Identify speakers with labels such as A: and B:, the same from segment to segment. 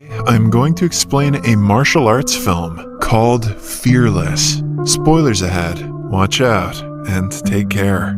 A: I'm going to explain a martial arts film called Fearless. Spoilers ahead, watch out, and take care.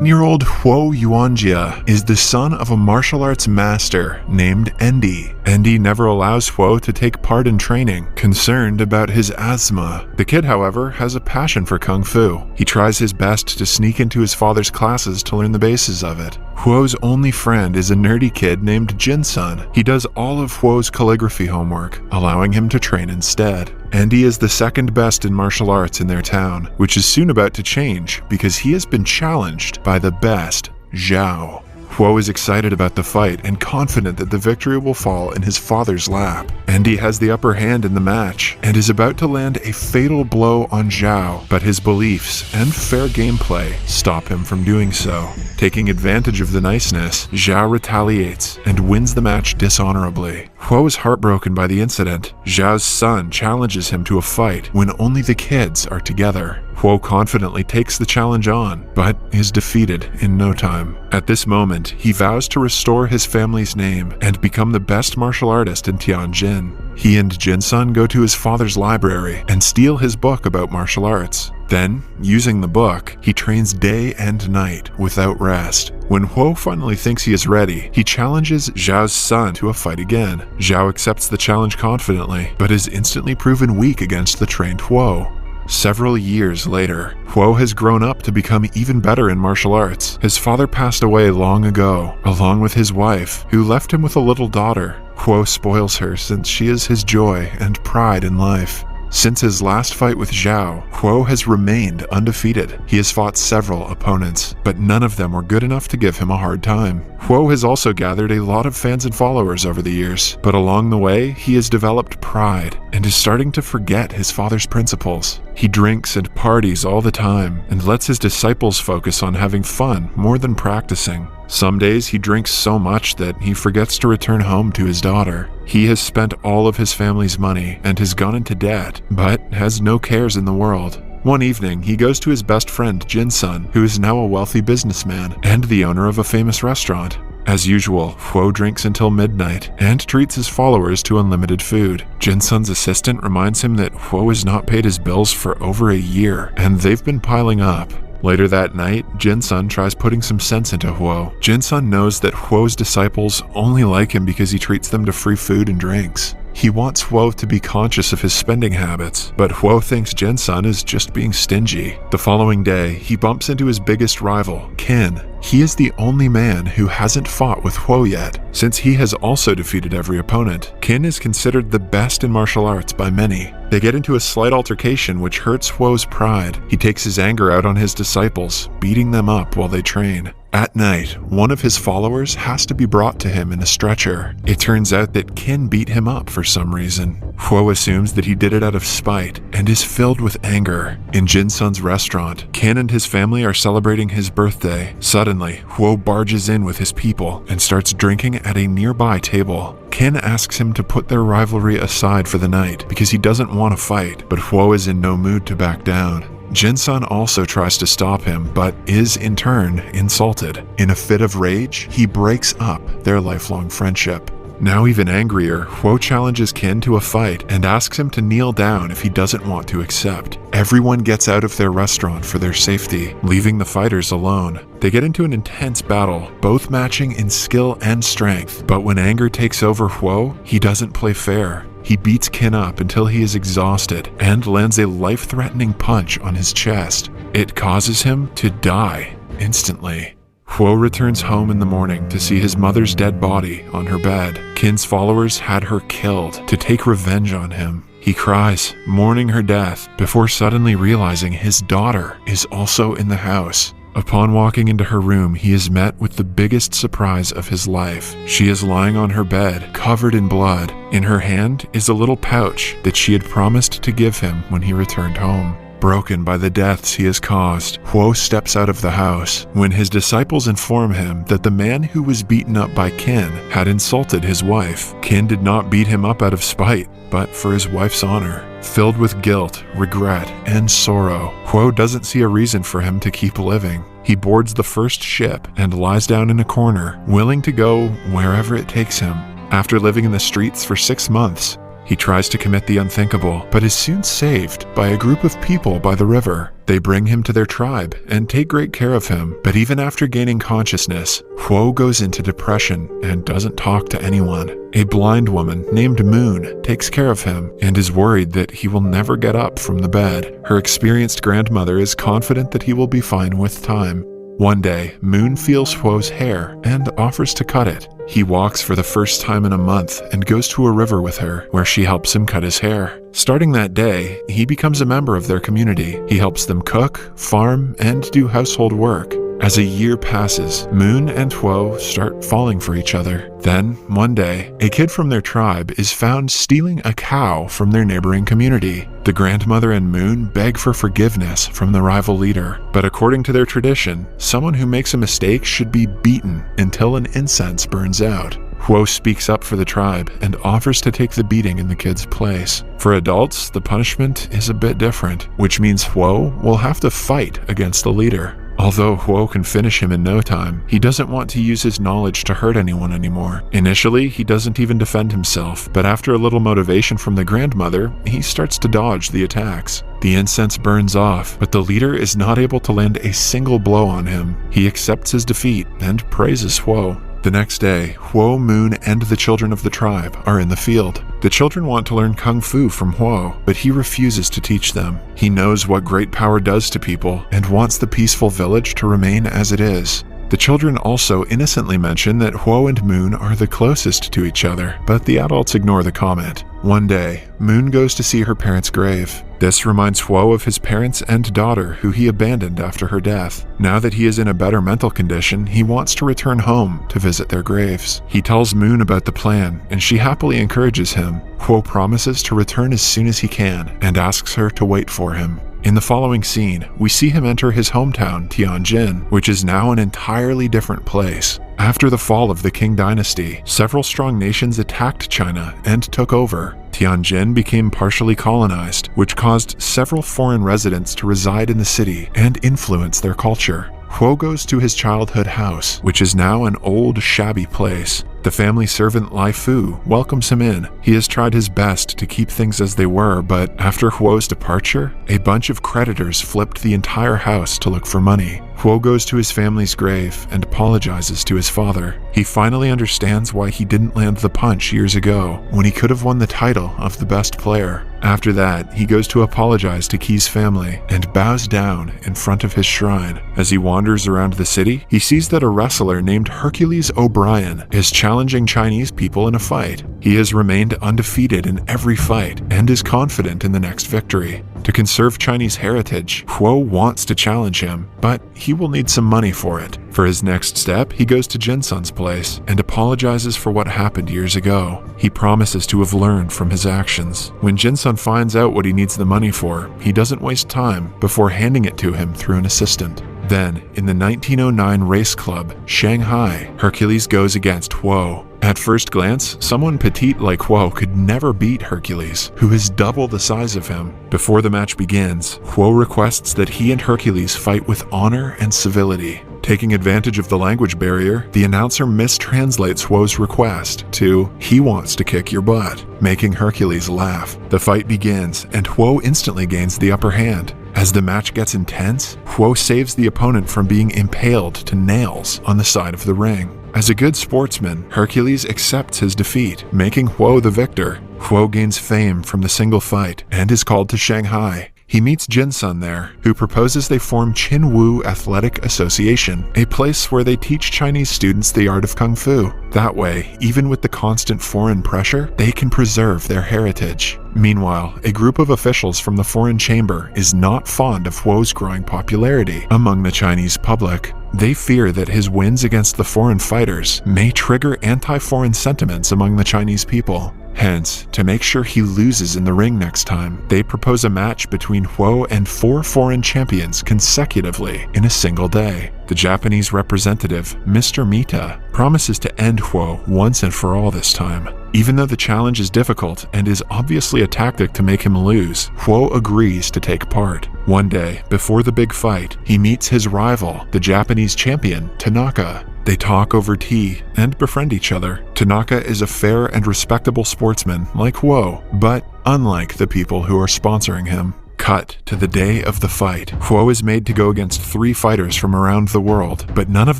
A: 9-year-old Huo Yuanjia is the son of a martial arts master named Endi. Endi never allows Huo to take part in training, concerned about his asthma. The kid, however, has a passion for kung fu. He tries his best to sneak into his father's classes to learn the bases of it. Huo's only friend is a nerdy kid named Jin-sun. He does all of Huo's calligraphy homework, allowing him to train instead. Endi is the second best in martial arts in their town, which is soon about to change because he has been challenged by the best, Zhao. Huo is excited about the fight and confident that the victory will fall in his father's lap. Endi has the upper hand in the match and is about to land a fatal blow on Zhao, but his beliefs and fair gameplay stop him from doing so. Taking advantage of the niceness, Zhao retaliates and wins the match dishonorably. Huo is heartbroken by the incident. Zhao's son challenges him to a fight when only the kids are together. Huo confidently takes the challenge on, but is defeated in no time. At this moment, he vows to restore his family's name and become the best martial artist in Tianjin. He and Jin-sun go to his father's library and steal his book about martial arts. Then, using the book, he trains day and night without rest. When Huo finally thinks he is ready, he challenges Zhao's son to a fight again. Zhao accepts the challenge confidently, but is instantly proven weak against the trained Huo. Several years later, Huo has grown up to become even better in martial arts. His father passed away long ago, along with his wife, who left him with a little daughter. Huo spoils her since she is his joy and pride in life. Since his last fight with Zhao, Huo has remained undefeated. He has fought several opponents, but none of them were good enough to give him a hard time. Huo has also gathered a lot of fans and followers over the years, but along the way, he has developed pride and is starting to forget his father's principles. He drinks and parties all the time and lets his disciples focus on having fun more than practicing. Some days he drinks so much that he forgets to return home to his daughter. He has spent all of his family's money and has gone into debt, but has no cares in the world. One evening, he goes to his best friend Jin-sun, who is now a wealthy businessman and the owner of a famous restaurant. As usual, Huo drinks until midnight and treats his followers to unlimited food. Jin-sun's assistant reminds him that Huo has not paid his bills for over a year, and they've been piling up. Later that night, Jin-sun tries putting some sense into Huo. Jin-sun knows that Huo's disciples only like him because he treats them to free food and drinks. He wants Huo to be conscious of his spending habits, but Huo thinks Jin-sun is just being stingy. The following day, he bumps into his biggest rival, Qin. He is the only man who hasn't fought with Huo yet, since he has also defeated every opponent. Qin is considered the best in martial arts by many. They get into a slight altercation which hurts Huo's pride. He takes his anger out on his disciples, beating them up while they train. At night, one of his followers has to be brought to him in a stretcher. It turns out that Qin beat him up for some reason. Huo assumes that he did it out of spite and is filled with anger. In Jin-sun's restaurant, Qin and his family are celebrating his birthday. Suddenly, Huo barges in with his people and starts drinking at a nearby table. Qin asks him to put their rivalry aside for the night because he doesn't want to fight, but Huo is in no mood to back down. Jin-sun also tries to stop him, but is in turn insulted. In a fit of rage, he breaks up their lifelong friendship. Now even angrier, Huo challenges Qin to a fight and asks him to kneel down if he doesn't want to accept. Everyone gets out of their restaurant for their safety, leaving the fighters alone. They get into an intense battle, both matching in skill and strength, but when anger takes over Huo, he doesn't play fair. He beats Qin up until he is exhausted and lands a life-threatening punch on his chest. It causes him to die instantly. Huo returns home in the morning to see his mother's dead body on her bed. Qin's followers had her killed to take revenge on him. He cries, mourning her death, before suddenly realizing his daughter is also in the house. Upon walking into her room, he is met with the biggest surprise of his life. She is lying on her bed, covered in blood. In her hand is a little pouch that she had promised to give him when he returned home. Broken by the deaths he has caused, Huo steps out of the house when his disciples inform him that the man who was beaten up by Qin had insulted his wife. Qin did not beat him up out of spite, but for his wife's honor. Filled with guilt, regret, and sorrow, Huo doesn't see a reason for him to keep living. He boards the first ship and lies down in a corner, willing to go wherever it takes him. After living in the streets for 6 months, he tries to commit the unthinkable, but is soon saved by a group of people by the river. They bring him to their tribe and take great care of him, but even after gaining consciousness, Huo goes into depression and doesn't talk to anyone. A blind woman named Moon takes care of him and is worried that he will never get up from the bed. Her experienced grandmother is confident that he will be fine with time. One day, Moon feels Huo's hair and offers to cut it. He walks for the first time in a month and goes to a river with her, where she helps him cut his hair. Starting that day, he becomes a member of their community. He helps them cook, farm, and do household work. As a year passes, Moon and Huo start falling for each other. Then, one day, a kid from their tribe is found stealing a cow from their neighboring community. The grandmother and Moon beg for forgiveness from the rival leader, but according to their tradition, someone who makes a mistake should be beaten until an incense burns out. Huo speaks up for the tribe and offers to take the beating in the kid's place. For adults, the punishment is a bit different, which means Huo will have to fight against the leader. Although Huo can finish him in no time, he doesn't want to use his knowledge to hurt anyone anymore. Initially, he doesn't even defend himself, but after a little motivation from the grandmother, he starts to dodge the attacks. The incense burns off, but the leader is not able to land a single blow on him. He accepts his defeat and praises Huo. The next day, Huo, Moon, and the children of the tribe are in the field. The children want to learn Kung Fu from Huo, but he refuses to teach them. He knows what great power does to people and wants the peaceful village to remain as it is. The children also innocently mention that Huo and Moon are the closest to each other, but the adults ignore the comment. One day, Moon goes to see her parents' grave. This reminds Huo of his parents and daughter, who he abandoned after her death. Now that he is in a better mental condition, he wants to return home to visit their graves. He tells Moon about the plan, and she happily encourages him. Huo promises to return as soon as he can, and asks her to wait for him. In the following scene, we see him enter his hometown, Tianjin, which is now an entirely different place. After the fall of the Qing dynasty, several strong nations attacked China and took over. Tianjin became partially colonized, which caused several foreign residents to reside in the city and influence their culture. Huo goes to his childhood house, which is now an old, shabby place. The family servant Lai Fu welcomes him in. He has tried his best to keep things as they were, but after Huo's departure, a bunch of creditors flipped the entire house to look for money. Huo goes to his family's grave and apologizes to his father. He finally understands why he didn't land the punch years ago, when he could have won the title of the best player. After that, he goes to apologize to Qi's family and bows down in front of his shrine. As he wanders around the city, he sees that a wrestler named Hercules O'Brien is challenging Chinese people in a fight. He has remained undefeated in every fight and is confident in the next victory. To conserve Chinese heritage, Huo wants to challenge him, but he will need some money for it. For his next step, he goes to Jinsun's place and apologizes for what happened years ago. He promises to have learned from his actions. When Jinsun finds out what he needs the money for, he doesn't waste time before handing it to him through an assistant. Then, in the 1909 race club, Shanghai, Hercules goes against Huo. At first glance, someone petite like Huo could never beat Hercules, who is double the size of him. Before the match begins, Huo requests that he and Hercules fight with honor and civility. Taking advantage of the language barrier, the announcer mistranslates Huo's request to, "He wants to kick your butt," making Hercules laugh. The fight begins, and Huo instantly gains the upper hand. As the match gets intense, Huo saves the opponent from being impaled to nails on the side of the ring. As a good sportsman, Hercules accepts his defeat, making Huo the victor. Huo gains fame from the single fight and is called to Shanghai. He meets Jinsun there, who proposes they form Qinwu Athletic Association, a place where they teach Chinese students the art of Kung Fu. That way, even with the constant foreign pressure, they can preserve their heritage. Meanwhile, a group of officials from the foreign chamber is not fond of Huo's growing popularity among the Chinese public. They fear that his wins against the foreign fighters may trigger anti-foreign sentiments among the Chinese people. Hence, to make sure he loses in the ring next time, they propose a match between Huo and 4 foreign champions consecutively in a single day. The Japanese representative, Mr. Mita, promises to end Huo once and for all this time. Even though the challenge is difficult and is obviously a tactic to make him lose, Huo agrees to take part. One day, before the big fight, he meets his rival, the Japanese champion, Tanaka. They talk over tea and befriend each other. Tanaka is a fair and respectable sportsman like Huo, but unlike the people who are sponsoring him. Cut to the day of the fight. Huo is made to go against 3 fighters from around the world, but none of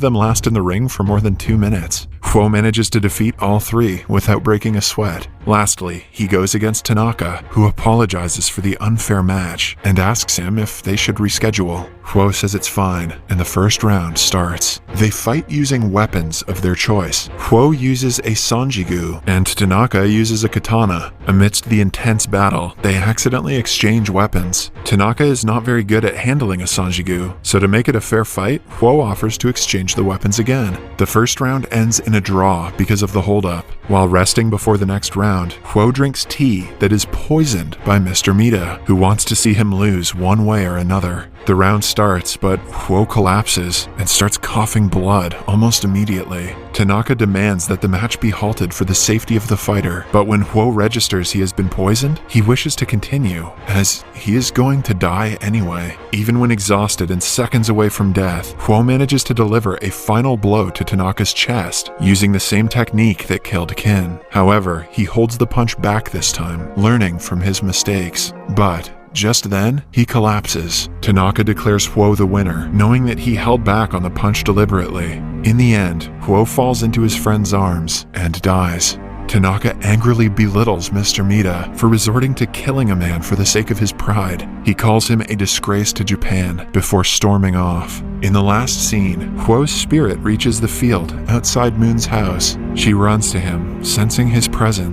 A: them last in the ring for more than 2 minutes. Huo manages to defeat all 3 without breaking a sweat. Lastly, he goes against Tanaka, who apologizes for the unfair match and asks him if they should reschedule. Huo says it's fine, and the first round starts. They fight using weapons of their choice. Huo uses a sanjigu, and Tanaka uses a katana. Amidst the intense battle, they accidentally exchange weapons. Tanaka is not very good at handling a sanjigu, so to make it a fair fight, Huo offers to exchange the weapons again. The first round ends in a draw because of the holdup. While resting before the next round, Huo drinks tea that is poisoned by Mr. Mita, who wants to see him lose one way or another. The round starts, but Huo collapses and starts coughing blood almost immediately. Tanaka demands that the match be halted for the safety of the fighter, but when Huo registers he has been poisoned, he wishes to continue, as he is going to die anyway. Even when exhausted and seconds away from death, Huo manages to deliver a final blow to Tanaka's chest, using the same technique that killed Kin. However, he holds the punch back this time, learning from his mistakes. But just then, he collapses. Tanaka declares Huo the winner, knowing that he held back on the punch deliberately. In the end, Huo falls into his friend's arms and dies. Tanaka angrily belittles Mr. Mita for resorting to killing a man for the sake of his pride. He calls him a disgrace to Japan before storming off. In the last scene, Huo's spirit reaches the field outside Moon's house. She runs to him, sensing his presence.